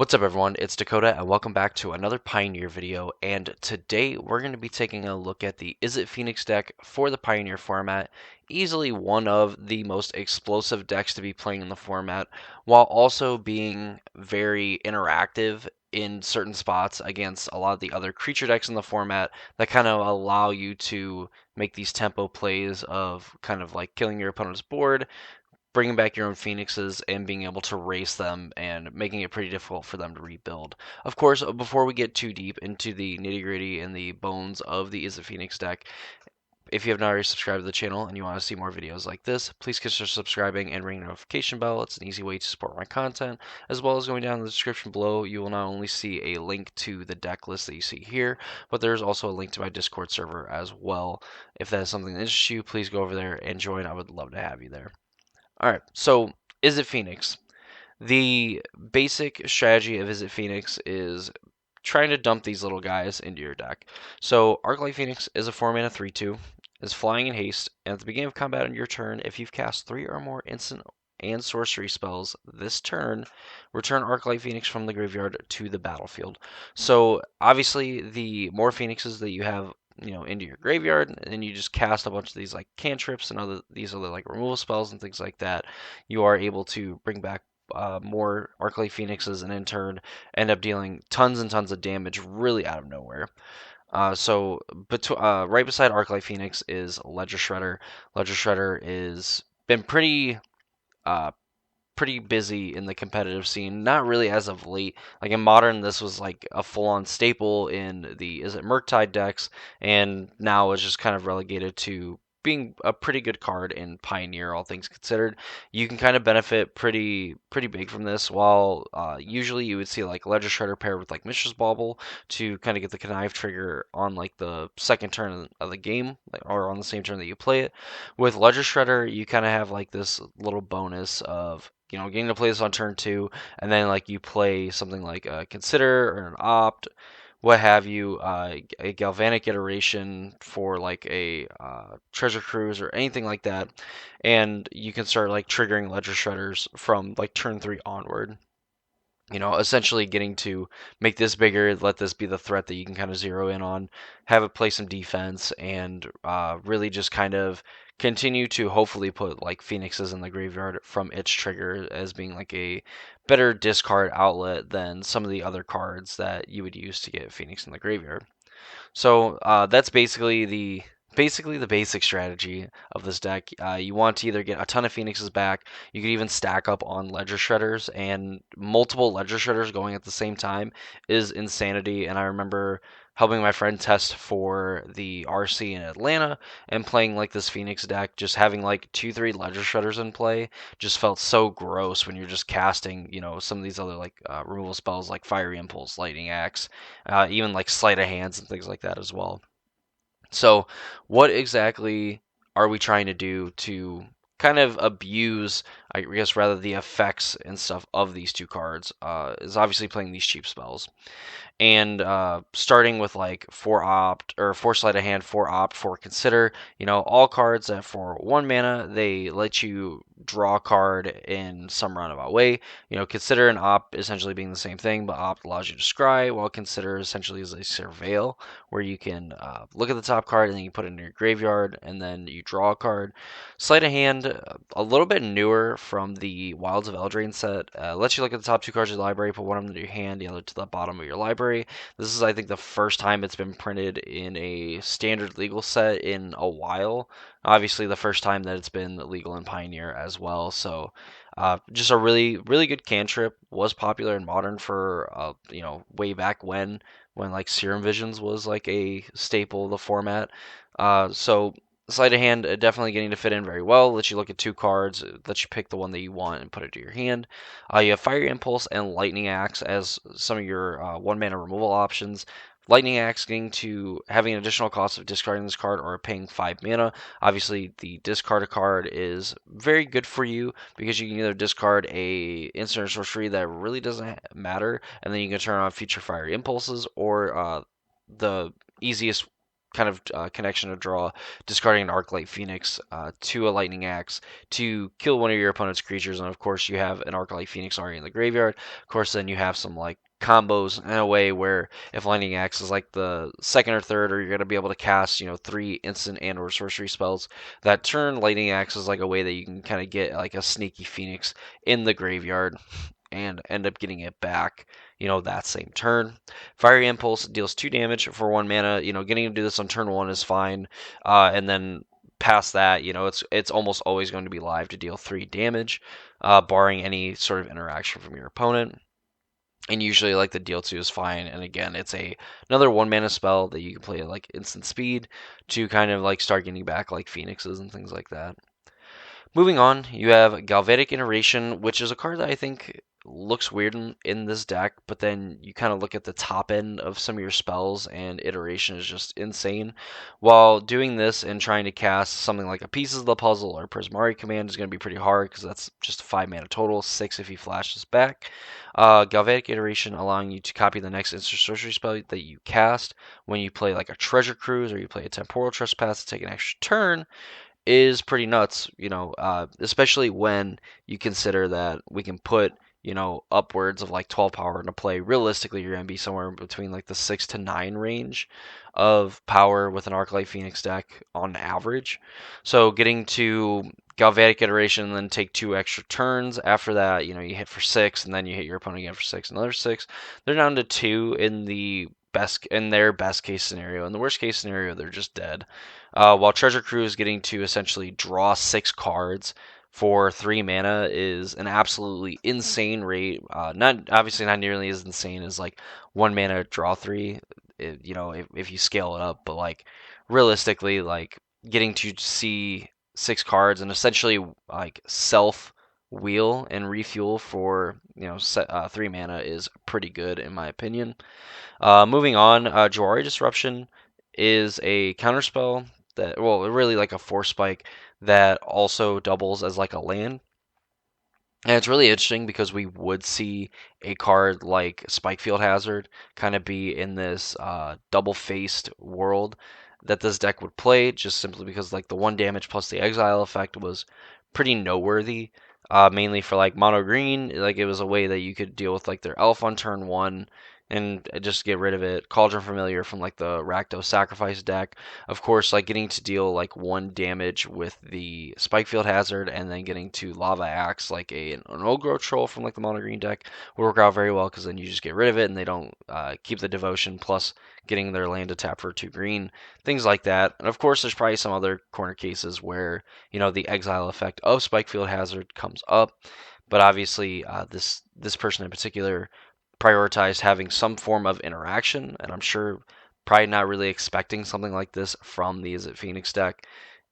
What's up everyone, it's Dakota and welcome back to another Pioneer video, and today we're going to be taking a look at the Izzet Phoenix deck for the Pioneer format. Easily one of the most explosive decks to be playing in the format, while also being very interactive in certain spots against a lot of the other creature decks in the format that kind of allow you to make these tempo plays of kind of like killing your opponent's board, bringing back your own phoenixes and being able to race them and making it pretty difficult for them to rebuild. Of course, before we get too deep into the nitty gritty and the bones of the Izzet Phoenix deck, if you have not already subscribed to the channel and you want to see more videos like this, please consider subscribing and ring the notification bell. It's an easy way to support my content, as well as going down in the description below. You will not only see a link to the deck list that you see here, but there's also a link to my Discord server as well. If that is something that interests you, please go over there and join. I would love to have you there. Alright, so Izzet Phoenix? The basic strategy of Izzet Phoenix is trying to dump these little guys into your deck. So Arclight Phoenix is a 4 mana 3/2, is flying in haste, and at the beginning of combat on your turn, if you've cast 3 or more instant and sorcery spells this turn, return Arclight Phoenix from the graveyard to the battlefield. So obviously, the more phoenixes that you have into your graveyard, and then you just cast a bunch of these like cantrips and these other like removal spells and things like that, you are able to bring back more Arclight Phoenixes, and in turn end up dealing tons and tons of damage really out of nowhere. Right beside Arclight Phoenix is Ledger Shredder. Ledger Shredder is been uh, pretty busy in the competitive scene. Not really as of late. Like in Modern, this was like a full-on staple in the Izzet Murktide decks, and now it's just kind of relegated to being a pretty good card in Pioneer, all things considered. You can kind of benefit pretty big from this. While usually you would see like Ledger Shredder paired with like Mishra's Bauble to kind of get the connive trigger on like the second turn of the game, or on the same turn that you play it. With Ledger Shredder, you kind of have like this little bonus of getting to play this on turn two, and then like you play something like a Consider or an Opt, what have you, a Galvanic Iteration for like a Treasure Cruise or anything like that, and you can start like triggering Ledger Shredders from like turn three onward. Essentially getting to make this bigger, let this be the threat that you can kind of zero in on, have it play some defense, and really just kind of continue to hopefully put like Phoenixes in the graveyard from its trigger as being like a better discard outlet than some of the other cards that you would use to get Phoenix in the graveyard. So that's basically the basic strategy of this deck. You want to either get a ton of Phoenixes back. You could even stack up on Ledger Shredders, and multiple Ledger Shredders going at the same time is insanity. And I remember helping my friend test for the RC in Atlanta and playing like this Phoenix deck, just having like 2-3 Ledger Shredders in play just felt so gross when you're just casting, some of these other like removal spells like Fiery Impulse, Lightning Axe, even like Sleight of Hands and things like that as well. So, what exactly are we trying to do to kind of abuse, I guess, rather the effects and stuff of these two cards? Is obviously playing these cheap spells, and starting with like 4 opt or 4 sleight of hand, 4 opt, 4 consider. All cards that for 1 mana they let you draw a card in some roundabout way. Consider and opt essentially being the same thing, but opt allows you to scry, while consider essentially is a surveil, where you can look at the top card and then you put it in your graveyard and then you draw a card. Sleight of hand, a little bit newer from the Wilds of Eldraine set, lets you look at the top 2 cards of your library, put one of them into your hand, the other to the bottom of your library. This is, I think, the first time it's been printed in a standard legal set in a while. Obviously, the first time that it's been legal in Pioneer as well. So, just a really, really good cantrip. Was popular in Modern for, way back when like Serum Visions was like a staple of the format. So Sleight of Hand definitely getting to fit in very well. Lets you look at 2 cards, lets you pick the one that you want and put it to your hand. You have Fire Impulse and Lightning Axe as some of your 1 mana removal options. Lightning Axe having an additional cost of discarding this card or paying 5 mana. Obviously, the discard a card is very good for you because you can either discard a instant or sorcery that really doesn't matter, and then you can turn on future Fire Impulses, or the easiest kind of connection to draw, discarding an Arclight Phoenix to a Lightning Axe to kill one of your opponent's creatures, and of course you have an Arclight Phoenix already in the graveyard. Of course, then you have some like combos in a way where if Lightning Axe is like the second or third, or you're gonna be able to cast 3 instant and or sorcery spells that turn, Lightning Axe is like a way that you can kind of get like a sneaky Phoenix in the graveyard and end up getting it back, that same turn. Fiery Impulse deals 2 damage for 1 mana. Getting to do this on turn 1 is fine. And then past that, it's almost always going to be live to deal 3 damage, barring any sort of interaction from your opponent. And usually, like, the deal 2 is fine. And again, it's another 1 mana spell that you can play at like instant speed to kind of like start getting back like Phoenixes and things like that. Moving on, you have Galvanic Iteration, which is a card that I think looks weird in this deck, but then you kind of look at the top end of some of your spells, and Iteration is just insane. While doing this and trying to cast something like a Pieces of the Puzzle or Prismari Command is going to be pretty hard, because that's just 5 mana total, 6 if he flashes back. Galvanic Iteration allowing you to copy the next instant sorcery spell that you cast when you play like a Treasure Cruise or you play a Temporal Trespass to take an extra turn is pretty nuts, especially when you consider that we can put, upwards of like 12 power into play. Realistically, you're going to be somewhere between like the 6 to 9 range of power with an Arclight Phoenix deck on average. So getting to Galvanic Iteration and then take 2 extra turns after that, you hit for 6 and then you hit your opponent again for 6, another 6. They're down to 2 in their best case scenario. In the worst case scenario, they're just dead. While Treasure Cruise getting to essentially draw 6 cards for 3 mana is an absolutely insane rate. Not obviously not nearly as insane as like 1 mana draw 3. If you scale it up, but like realistically, like getting to see 6 cards and essentially like self wheel and refuel for 3 mana is pretty good in my opinion. Moving on, Jawari Disruption is a counterspell that, well, really like a force spike that also doubles as like a land. And it's really interesting because we would see a card like Spikefield Hazard kind of be in this double-faced world that this deck would play, just simply because like the 1 damage plus the exile effect was pretty noteworthy. Mainly for like mono green, like it was a way that you could deal with like their elf on turn 1 and just get rid of it. Cauldron Familiar from like the Rakdos Sacrifice deck. Of course, like getting to deal like 1 damage with the Spikefield Hazard and then getting to Lava Axe like an Ogro Troll from like the mono green deck will work out very well, because then you just get rid of it and they don't keep the devotion, plus getting their land to tap for 2 green, things like that. And of course, there's probably some other corner cases where the exile effect of Spikefield Hazard comes up, but obviously this person in particular prioritized having some form of interaction, and I'm sure probably not really expecting something like this from the Izzet Phoenix deck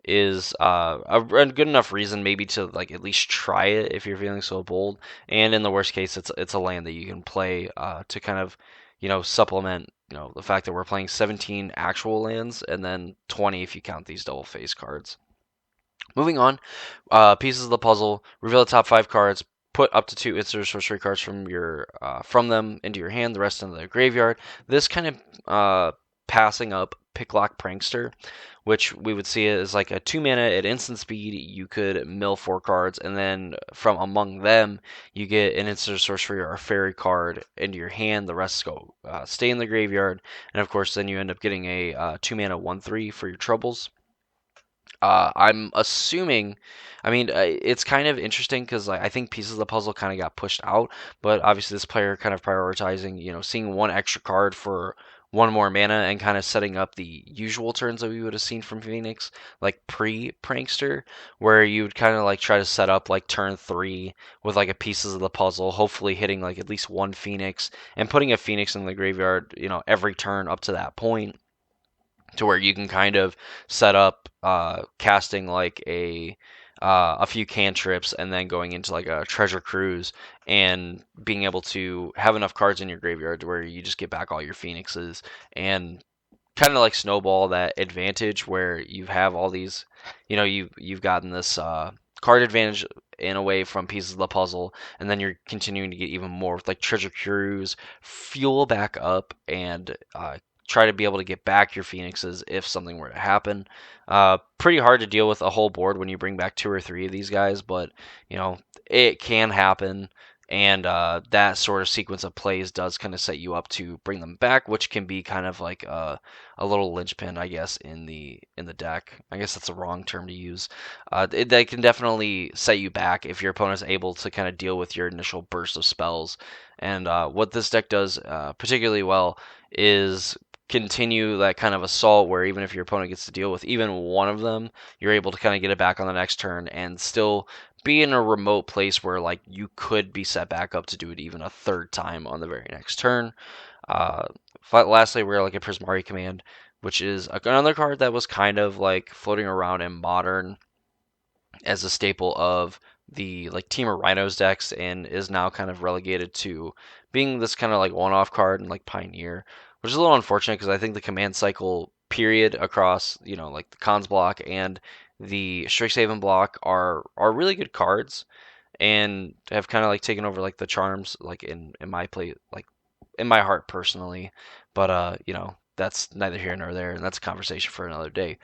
is a good enough reason maybe to like at least try it if you're feeling so bold. And in the worst case, it's a land that you can play to kind of supplement the fact that we're playing 17 actual lands and then 20 if you count these double face cards. Moving on, Pieces of the Puzzle. Reveal the top 5 cards. Put up to 2 instant sorcery cards from them into your hand. The rest into the graveyard. This kind of passing up Picklock Prankster, which we would see as like a 2 mana at instant speed. You could mill 4 cards, and then from among them, you get an instant sorcery or a fairy card into your hand. The rest go stay in the graveyard, and of course, then you end up getting a 2 mana 1/3 for your troubles. I'm assuming, it's kind of interesting because like, I think Pieces of the Puzzle kind of got pushed out, but obviously this player kind of prioritizing, seeing 1 extra card for 1 more mana and kind of setting up the usual turns that we would have seen from Phoenix, like pre-Prankster, where you would kind of like try to set up like turn 3 with like a Pieces of the Puzzle, hopefully hitting like at least 1 Phoenix and putting a Phoenix in the graveyard, every turn up to that point, to where you can kind of set up casting like a few cantrips and then going into like a Treasure Cruise and being able to have enough cards in your graveyard to where you just get back all your Phoenixes and kind of like snowball that advantage where you have all these, you've gotten this card advantage in a way from Pieces of the Puzzle, and then you're continuing to get even more with like Treasure Cruise, fuel back up, and try to be able to get back your phoenixes if something were to happen. Pretty hard to deal with a whole board when you bring back 2 or 3 of these guys, but it can happen. And that sort of sequence of plays does kind of set you up to bring them back, which can be kind of like a little linchpin, I guess, in the deck. I guess that's the wrong term to use. That can definitely set you back if your opponent is able to kind of deal with your initial burst of spells. And what this deck does particularly well is continue that kind of assault where even if your opponent gets to deal with even one of them, you're able to kind of get it back on the next turn and still be in a remote place where like you could be set back up to do it even a third time on the very next turn. Uh, Lastly, we're like a Prismari command, which is another card that was kind of like floating around in Modern as a staple of the like Team of Rhinos decks and is now kind of relegated to being this kind of like one-off card and like Pioneer, which is a little unfortunate because I think the command cycle period across like the Cons block and the Strixhaven block are really good cards and have kind of like taken over like the charms like in my play like in my heart personally, but that's neither here nor there and that's a conversation for another day.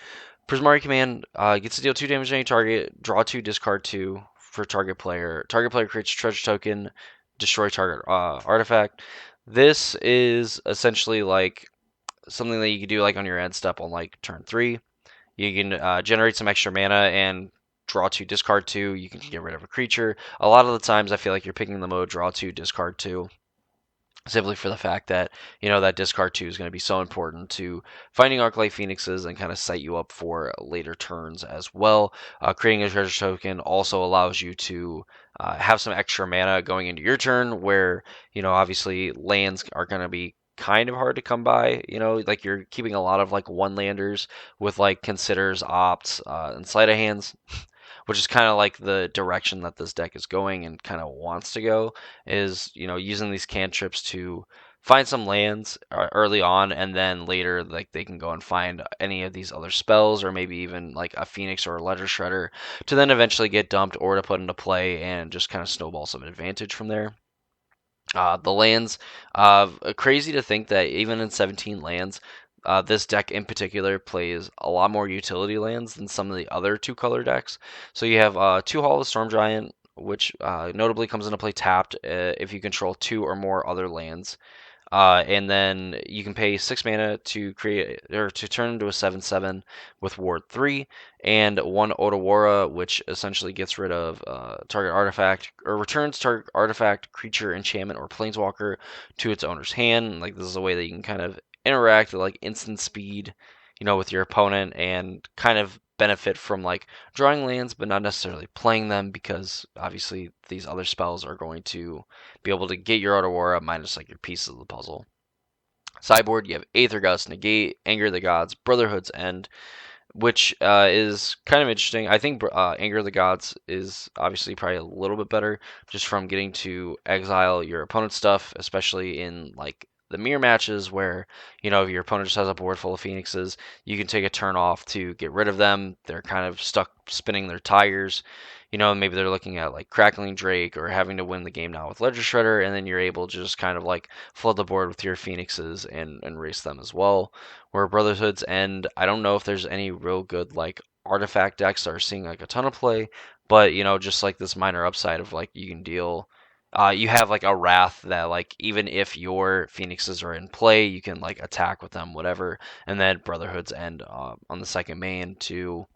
Prismari command gets to deal 2 damage to any target, draw 2, discard 2 for target player. Target player creates a treasure token, destroy target artifact. This is essentially like something that you can do like on your end step on like turn 3. You can generate some extra mana and draw 2, discard 2. You can get rid of a creature. A lot of the times I feel like you're picking the mode draw 2, discard 2 simply for the fact that that discard 2 is going to be so important to finding Arclight Phoenixes and kind of set you up for later turns as well. Creating a treasure token also allows you to have some extra mana going into your turn where obviously lands are going to be kind of hard to come by. Like you're keeping a lot of like one landers with like considers, opts, and sleight of hands, which is kind of like the direction that this deck is going and kind of wants to go, is using these cantrips to find some lands early on, and then later like they can go and find any of these other spells or maybe even like a Phoenix or a Ledger Shredder to then eventually get dumped or to put into play and just kind of snowball some advantage from there. The lands, crazy to think that even in 17 lands, this deck in particular plays a lot more utility lands than some of the other 2-color decks. So you have 2 Hall of the Storm Giant, which notably comes into play tapped if you control 2 or more other lands. And then you can pay 6 mana to create or to turn into a 7/7 with Ward 3, and 1 Otawara, which essentially gets rid of target artifact or returns target artifact, creature, enchantment, or planeswalker to its owner's hand. Like this is a way that you can kind of interact at like instant speed, with your opponent and kind of benefit from like drawing lands but not necessarily playing them because obviously these other spells are going to be able to get your Otawara minus like your pieces of the puzzle. Sideboard, you have Aether Gust, Negate, Anger of the Gods, Brotherhood's End, which is kind of interesting. I think Anger of the Gods is obviously probably a little bit better just from getting to exile your opponent's stuff, especially in like the mirror matches where if your opponent just has a board full of Phoenixes, you can take a turn off to get rid of them. They're kind of stuck spinning their tires. Maybe they're looking at like Crackling Drake or having to win the game now with Ledger Shredder, and then you're able to just kind of like flood the board with your Phoenixes and race them as well. Where Brotherhood's End, I don't know if there's any real good like artifact decks that are seeing like a ton of play, but just like this minor upside of like you can deal. You have like a Wrath that like even if your Phoenixes are in play, you can like attack with them, whatever, and then Brotherhood's End on the second main to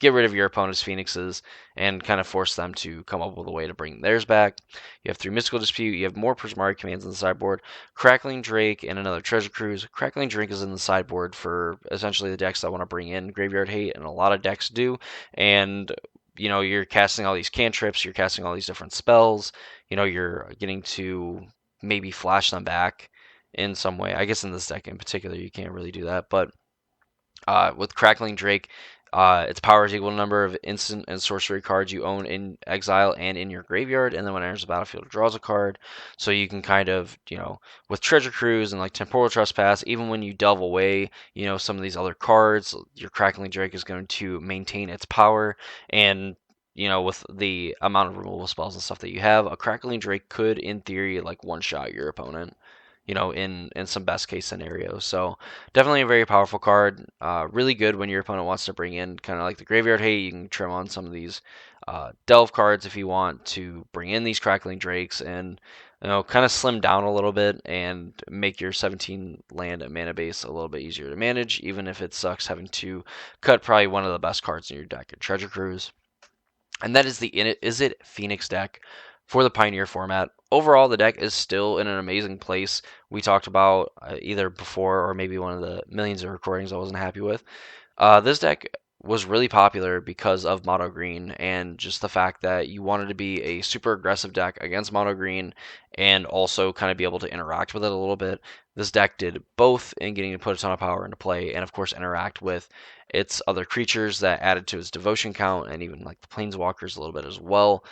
get rid of your opponent's Phoenixes and kind of force them to come up with a way to bring theirs back. You have 3 Mystical Dispute. You have more Prismari commands in the sideboard. Crackling Drake and another Treasure Cruise. Crackling Drake is in the sideboard for essentially the decks that want to bring in Graveyard Hate, and a lot of decks do. And you're casting all these cantrips, you're casting all these different spells. You're getting to maybe flash them back in some way. I guess in this deck in particular, you can't really do that, but with Crackling Drake, its power is equal to the number of instant and sorcery cards you own in exile and in your graveyard, and then when it enters the battlefield, it draws a card. So you can kind of, with Treasure Cruise and like Temporal Trespass, even when you delve away, some of these other cards, your Crackling Drake is going to maintain its power, and with the amount of removal spells and stuff that you have, a Crackling Drake could, in theory, like one-shot your opponent. in some best case scenarios. So definitely a very powerful card. Really good when your opponent wants to bring in kind of like the graveyard hate. You can trim on some of these delve cards if you want to bring in these crackling drakes and kind of slim down a little bit and make your 17 land mana base a little bit easier to manage, even if it sucks having to cut probably one of the best cards in your deck at Treasure Cruise. And that is the Izzet Phoenix deck for the Pioneer format. Overall, the deck is still in an amazing place. We talked about either before or maybe one of the millions of recordings I wasn't happy with. This deck was really popular because of mono green and just the fact that you wanted to be a super aggressive deck against mono green and also kind of be able to interact with it a little bit. This deck did both in getting to put a ton of power into play and, of course, interact with its other creatures that added to its devotion count and even like the planeswalkers a little bit as well,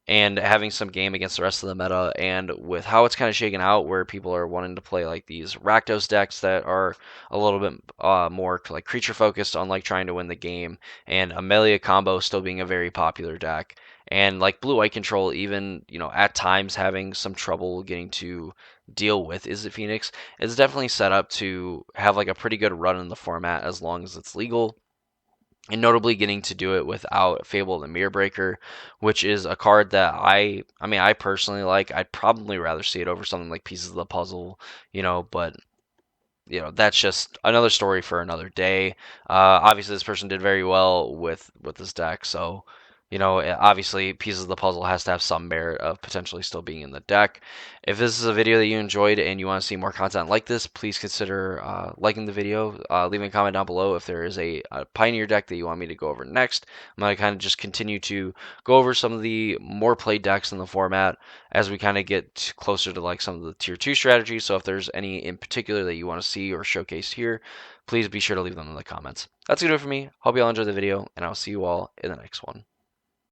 and having some game against the rest of the meta. And with how it's kind of shaken out, where people are wanting to play like these Rakdos decks that are a little bit more like creature focused on like trying to win the game, and Amelia combo still being a very popular deck, and like blue white control even at times having some trouble getting to deal with Izzet Phoenix, is definitely set up to have like a pretty good run in the format as long as it's legal, and notably getting to do it without Fable the Mirror Breaker, which is a card that I personally like. I'd probably rather see it over something like Pieces of the Puzzle, but that's just another story for another day. Obviously, this person did very well with this deck, so obviously, Pieces of the Puzzle has to have some merit of potentially still being in the deck. If this is a video that you enjoyed and you want to see more content like this, please consider liking the video, leaving a comment down below if there is a Pioneer deck that you want me to go over next. I'm going to kind of just continue to go over some of the more played decks in the format as we kind of get closer to like some of the tier 2 strategies. So if there's any in particular that you want to see or showcase here, please be sure to leave them in the comments. That's going to do it for me. Hope you all enjoyed the video, and I'll see you all in the next one.